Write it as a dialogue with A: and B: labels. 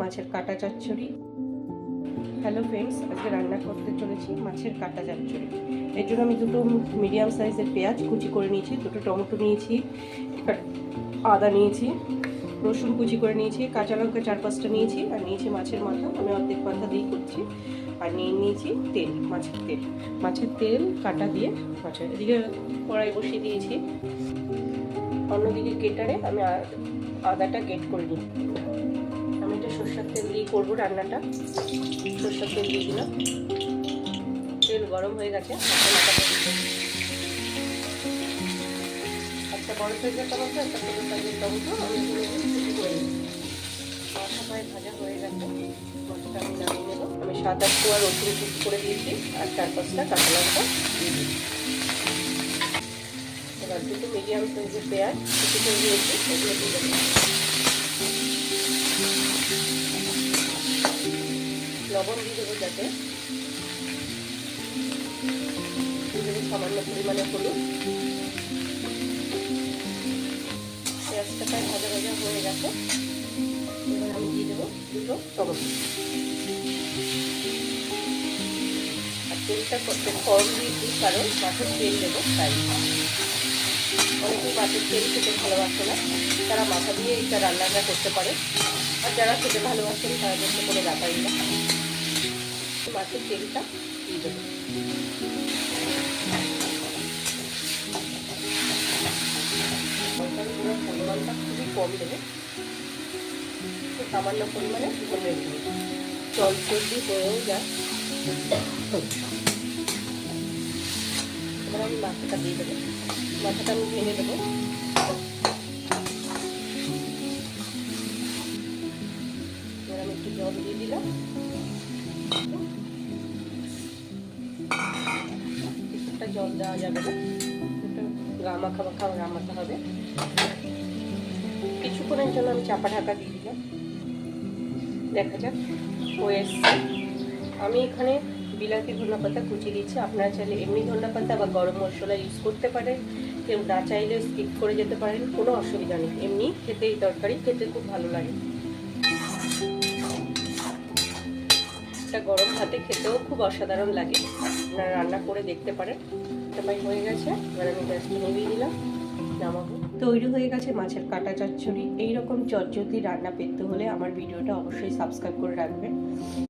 A: মাছের কাটা চচ্চড়ি। হ্যালো ফ্রেন্ডস, আজকে রান্না করতে চলেছি মাছের কাটা চচ্চড়ি। এর জন্য আমি দুটো মিডিয়াম সাইজের পেঁয়াজ কুচি করে নিয়েছি, দুটো টমেটো নিয়েছি, আদা নিয়েছি, রসুন কুচি করে নিয়েছি, কাঁচা লঙ্কা 4-5টা নিয়েছি, আর নিয়েছি মাছের মাথা, আমি অর্ধেক মাথা দিয়ে করছি। আর নিয়ে নিয়েছি তেল, মাছের তেল কাটা দিয়ে মাছের। এদিকে কড়াই বসিয়ে দিয়েছি, অন্যদিকে কেটারে আমি আদাটা গ্রেট করে নিই। আমি এটা সরষের তেল দিয়ে করবো রান্নাটা। সরষের তেল দিয়ে দিলাম, তেল গরম হয়ে গেছে। একটা বড় সাইজের টমেটো, একটা ছোট সাইজের টমেটো আমি কুচি করে নিই। মাথা প্রায় ভাজা হয়ে গেছে, মাছটা আমি নামিয়ে নেবো। আমি 7-8 কোয়া রসুন কুচি করে দিয়েছি, আর 4-5টা কাঁচা লঙ্কা দিয়ে দিই। এবার দুটো মিডিয়াম সাইজের পেঁয়াজ কুচি করে দিয়েছি, এগুলো দিয়ে দেবো। লবণ দিয়ে দেবো, যাতে সামান্য পরিমাণে হলুদ। পেঁয়াজটা প্রায় ভাজা ভাজা হয়ে গেছে। এবার আমি দিয়ে দেবো দুটো টমেটো। আর তেলটা করতে কম দিয়েছি, কারণ মাছের তেল দেবো তাই। অনেকেই মাছের তেল খেতে ভালোবাসে না, তারা মাথা দিয়ে এটা রান্নাটা করতে পারে। আর যারা খেতে ভালোবাসেন তারা করতে কোনো ব্যাপারই না। মাছের তেলটা দিয়ে দেবো। পরিমাণটা খুবই কম দেবে, সামান্য পরিমাণে ধনে দেবো। জল চর্বি হয়েও যায়। এবার আমি মাথাটা দিয়ে দেবো, মাথাটা আমি ভেঙে দেবো। এবার আমি একটু জল দিয়ে দিলাম। কিছুটা জল দেওয়া যাবে না, গা মাখা রামাতে হবে। কিছুক্ষণের জন্য আমি চাপা ঢাকা দিয়ে দিলাম, দেখা যাক হয়ে এসছে। আমি এখানে বিলাতি ধনেপাতা কুচি দিচ্ছি, আপনারা চাইলে এমনি ধনেপাতা বা গরম মশলা ইউজ করতে পারেন, কেউ না চাইলে স্কিপ করে যেতে পারেন, কোনো অসুবিধা নেই। এমনি খেতে এই তরকারি খেতে খুব ভালো লাগে, এটা গরম ভাতে খেতেও খুব অসাধারণ লাগে। আপনারা রান্না করে দেখতে পারেন। এটা প্রায় হয়ে গেছে, এবার আমি গ্যাসটা নিভিয়ে দিলাম, নামাবো। তৈরি হয়ে গেছে মাছের কাটা চচ্চড়ি। এইরকম চটজলদি রান্না পেতে হলে আমার ভিডিওটা অবশ্যই সাবস্ক্রাইব করে রাখবেন।